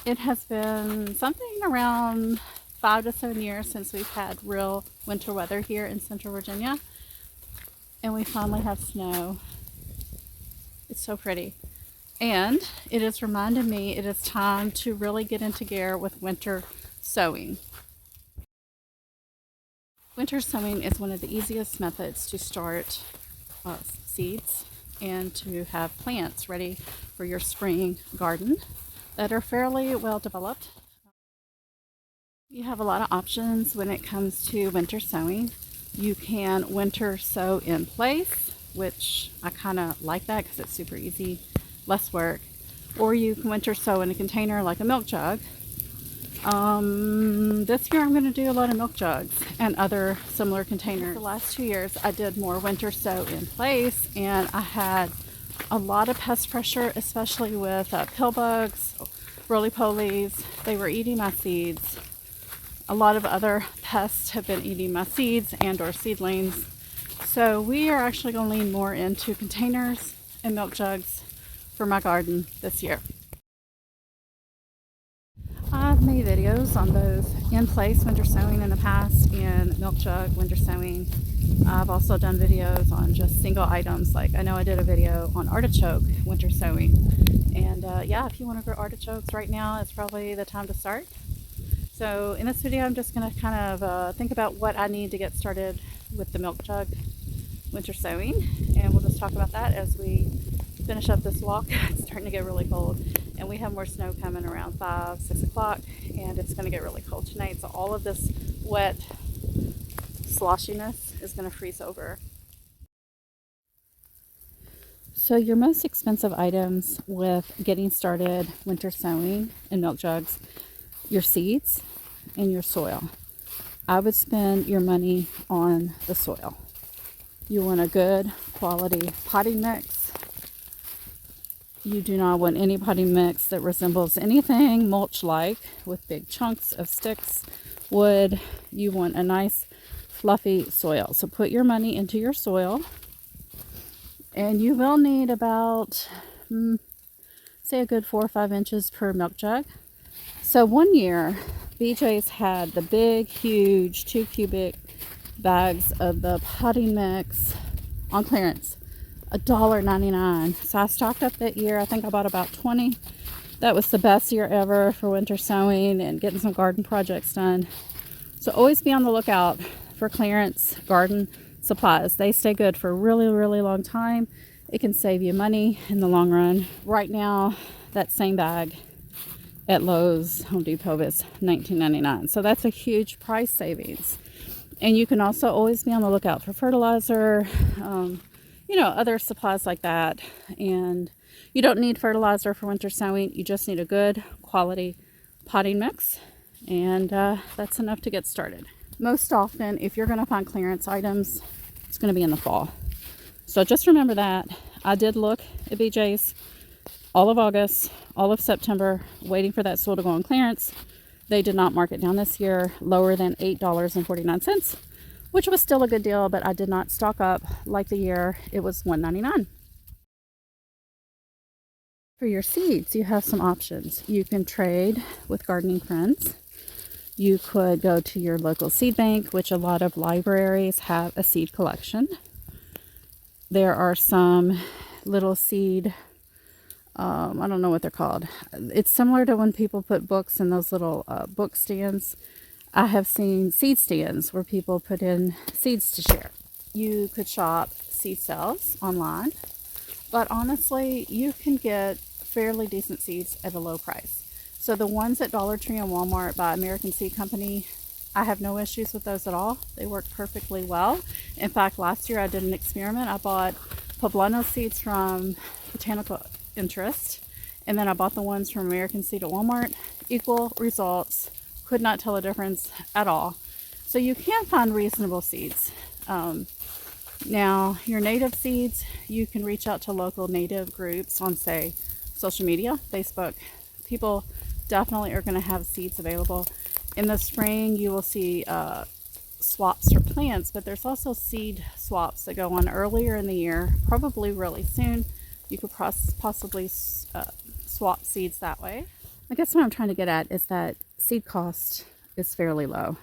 It has been something around 5 to 7 years since we've had real winter weather here in Central Virginia, and we finally have snow. It's so pretty. And it has reminded me it is time to really get into gear with winter sowing. Winter sowing is one of the easiest methods to start seeds and to have plants ready for your spring garden that are fairly well developed. You have a lot of options when it comes to winter sowing. You can winter sow in place, which I kind of like that because it's super easy, less work. Or you can winter sow in a container like a milk jug. This year I'm going to do a lot of milk jugs and other similar containers. The last 2 years I did more winter sow in place, and I had a lot of pest pressure, especially with pill bugs, roly-polies. They were eating my seeds. A lot of other pests have been eating my seeds and or seedlings. So we are actually going to lean more into containers and milk jugs for my garden this year. I've made videos on both in-place winter sowing in the past and milk jug winter sowing. I've also done videos on just single items, like I know I did a video on artichoke winter sowing. And yeah, if you want to grow artichokes right now, it's probably the time to start. So in this video, I'm just going to kind of think about what I need to get started with the milk jug winter sowing, and we'll just talk about that as we finish up this walk. It's starting to get really cold, and we have more snow coming around 5, 6 o'clock, and it's going to get really cold tonight. So all of this wet sloshiness is going to freeze over. So your most expensive items with getting started winter sowing in milk jugs, your seeds and your soil. I would spend your money on the soil. You want a good quality potting mix. You do not want any potting mix that resembles anything mulch-like with big chunks of sticks, wood. You want a nice fluffy soil. So put your money into your soil, and you will need about, say, a good 4 or 5 inches per milk jug. So one year, BJ's had the big, huge 2 cubic bags of the potting mix on clearance, $1.99. So I stocked up that year. I think I bought about 20. That was the best year ever for winter sowing and getting some garden projects done. So always be on the lookout for clearance garden supplies. They stay good for a really, really long time. It can save you money in the long run. Right now, that same bag at Lowe's, Home Depot is $19.99. So that's a huge price savings. And you can also always be on the lookout for fertilizer, other supplies like that. And you don't need fertilizer for winter sowing. You just need a good quality potting mix. And that's enough to get started. Most often, if you're going to find clearance items, it's going to be in the fall. So just remember that. I did look at BJ's all of August, all of September, waiting for that soil to go on clearance. They did not mark it down this year lower than $8.49, which was still a good deal, but I did not stock up like the year it was $1.99. For your seeds, you have some options. You can trade with gardening friends. You could go to your local seed bank, which a lot of libraries have a seed collection. There are some little seed, I don't know what they're called. It's similar to when people put books in those little book stands. I have seen seed stands where people put in seeds to share. You could shop seed sales online, but honestly, you can get fairly decent seeds at a low price. So the ones at Dollar Tree and Walmart by American Seed Company, I have no issues with those at all. They work perfectly well. In fact, last year I did an experiment. I bought poblano seeds from Botanical Interest, and then I bought the ones from American Seed at Walmart. Equal results. Could not tell a difference at all. So you can find reasonable seeds. Now, your native seeds, you can reach out to local native groups on, say, social media, Facebook. People definitely are going to have seeds available. In the spring, you will see swaps for plants, but there's also seed swaps that go on earlier in the year, probably really soon. You could possibly swap seeds that way. I guess what I'm trying to get at is that seed cost is fairly low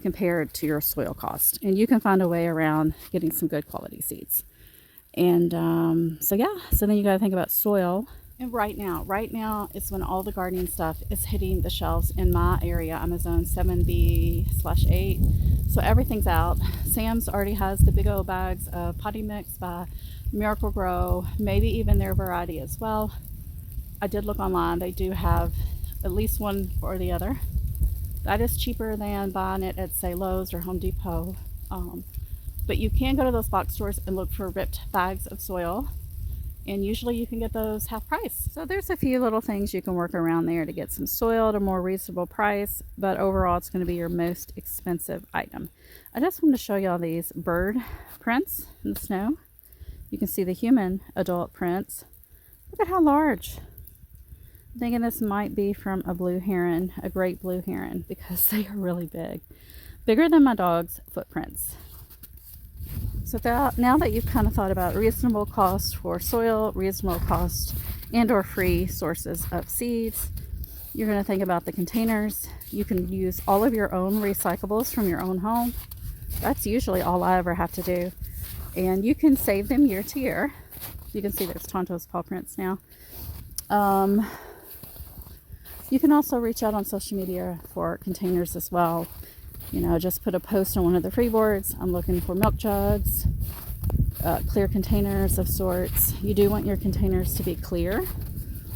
compared to your soil cost, and you can find a way around getting some good quality seeds. And so then you got to think about soil. And right now is when all the gardening stuff is hitting the shelves in my area. I'm a zone 7B/8, so everything's out. Sam's already has the big old bags of potting mix by Miracle Grow, maybe even their variety as well. I did look online. They do have at least one or the other. That is cheaper than buying it at, say, Lowe's or Home Depot. But you can go to those box stores and look for ripped bags of soil, and usually you can get those half price. So there's a few little things you can work around there to get some soil at a more reasonable price, but overall it's going to be your most expensive item. I just wanted to show y'all these bird prints in the snow. You can see the human adult prints. Look at how large. I'm thinking this might be from a blue heron, a great blue heron, because they are really big. Bigger than my dog's footprints. So now that you've kind of thought about reasonable cost for soil, reasonable cost and or free sources of seeds, you're going to think about the containers. You can use all of your own recyclables from your own home. That's usually all I ever have to do. And you can save them year to year. You can see there's Tonto's paw prints now. You can also reach out on social media for containers as well. You know, just put a post on one of the free boards. I'm looking for milk jugs, clear containers of sorts. You do want your containers to be clear,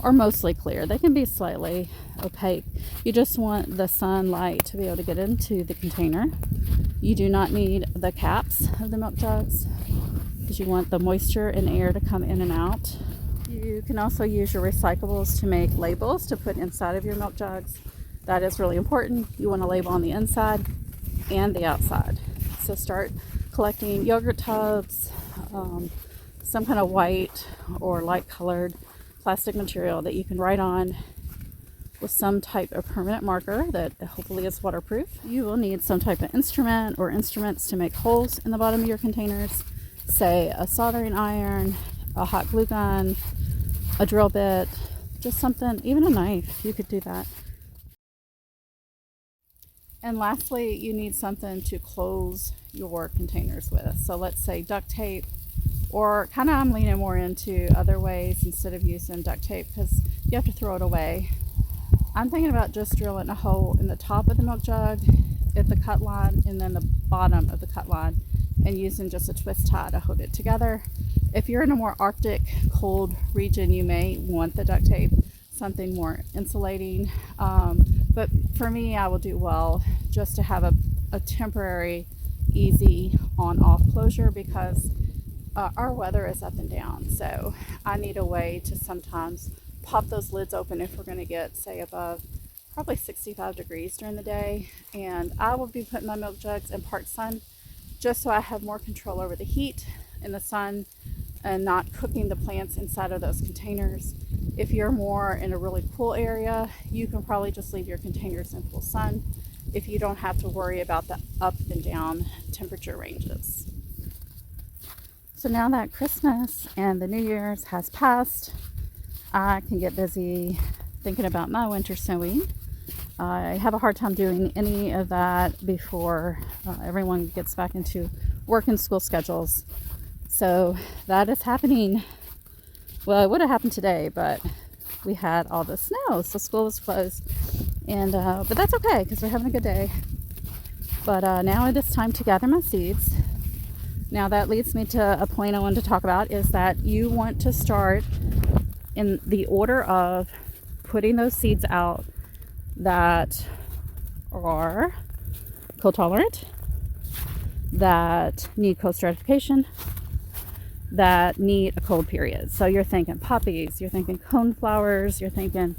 or mostly clear. They can be slightly opaque. You just want the sunlight to be able to get into the container. You do not need the caps of the milk jugs because you want the moisture and air to come in and out. You can also use your recyclables to make labels to put inside of your milk jugs. That is really important. You want to label on the inside and the outside. So start collecting yogurt tubs, some kind of white or light colored plastic material that you can write on with some type of permanent marker that hopefully is waterproof. You will need some type of instrument or instruments to make holes in the bottom of your containers, say a soldering iron, a hot glue gun, a drill bit, just something, even a knife, you could do that. And lastly, you need something to close your containers with. So let's say duct tape, or kind of I'm leaning more into other ways instead of using duct tape because you have to throw it away. I'm thinking about just drilling a hole in the top of the milk jug at the cut line and then the bottom of the cut line and using just a twist tie to hold it together. If you're in a more Arctic cold region, you may want the duct tape, something more insulating. But for me, I will do well just to have a temporary, easy on-off closure because our weather is up and down. So I need a way to sometimes pop those lids open if we're going to get, say, above probably 65 degrees during the day. And I will be putting my milk jugs in part sun just so I have more control over the heat in the sun and not cooking the plants inside of those containers. If you're more in a really cool area, you can probably just leave your containers in full sun if you don't have to worry about the up and down temperature ranges. So now that Christmas and the New Year's has passed, I can get busy thinking about my winter sowing. I have a hard time doing any of that before everyone gets back into work and school schedules. So that is happening. Well, it would have happened today, but we had all the snow, so school was closed. And but that's okay because we're having a good day. But now it is time to gather my seeds. Now that leads me to a point I wanted to talk about is that you want to start in the order of putting those seeds out that are cold tolerant, that need cold stratification, that need a cold period. So you're thinking poppies, you're thinking coneflowers, you're thinking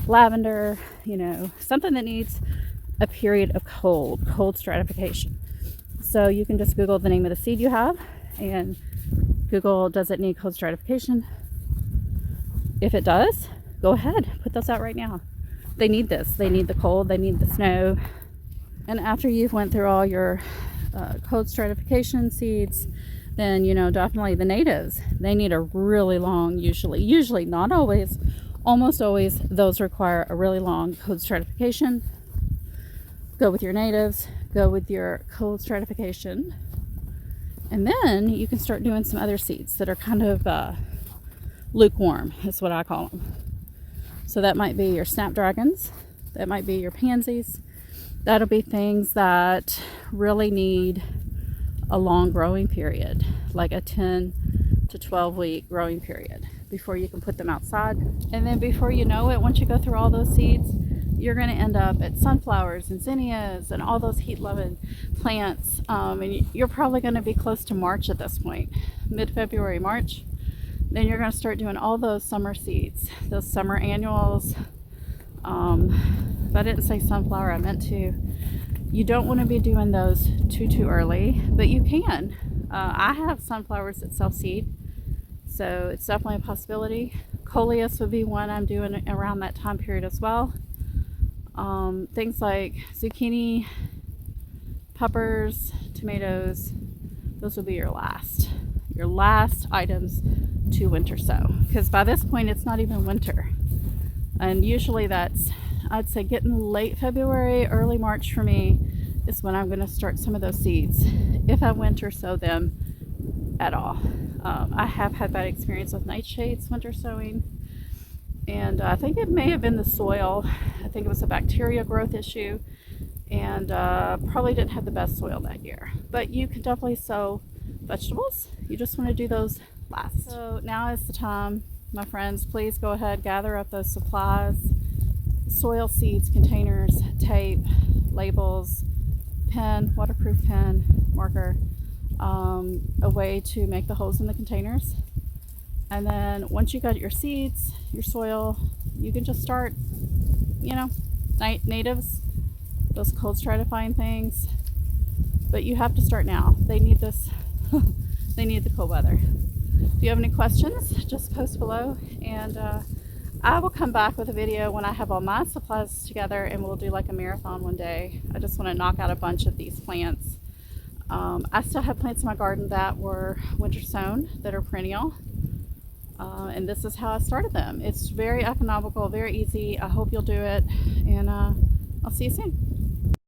lavender, you know, something that needs a period of cold stratification. So you can just Google the name of the seed you have and Google, does it need cold stratification? If it does, go ahead, put those out right now. They need this. They need the cold, they need the snow. And after you've went through all your cold stratification seeds, then, you know, definitely the natives, they need a really long, usually, not always, Almost always those require a really long cold stratification. Go with your natives, go with your cold stratification, and then you can start doing some other seeds that are kind of lukewarm, is what I call them. So that might be your snapdragons, that might be your pansies. That'll be things that really need a long growing period, like a 10 to 12 week growing period before you can put them outside. And then before you know it, once you go through all those seeds, you're going to end up at sunflowers and zinnias and all those heat-loving plants. And you're probably going to be close to March at this point, mid-February, March. Then you're going to start doing all those summer seeds, those summer annuals. If I didn't say sunflower, I meant to. You don't want to be doing those too early, but you can. I have sunflowers that self-seed, so it's definitely a possibility. Coleus would be one I'm doing around that time period as well. Things like zucchini, peppers, tomatoes, those will be your last items to winter sow, because by this point it's not even winter, and usually that's, I'd say, getting late February, early March for me is when I'm going to start some of those seeds, if I winter sow them at all. I have had bad experience with nightshades winter sowing, and I think it may have been the soil. I think it was a bacteria growth issue, and probably didn't have the best soil that year. But you can definitely sow vegetables. You just want to do those last. So now is the time, my friends. Please go ahead, gather up those supplies: soil, seeds, containers, tape, labels, pen, waterproof pen, marker, a way to make the holes in the containers. And then once you got your seeds, your soil, you can just start, natives, those cold stratifying things. But you have to start now. They need this. They need the cold weather. If you have any questions, just post below, and I will come back with a video when I have all my supplies together, and we'll do like a marathon one day. I just want to knock out a bunch of these plants. I still have plants in my garden that were winter sown, that are perennial, and this is how I started them. It's very economical, very easy. I hope you'll do it, and I'll see you soon.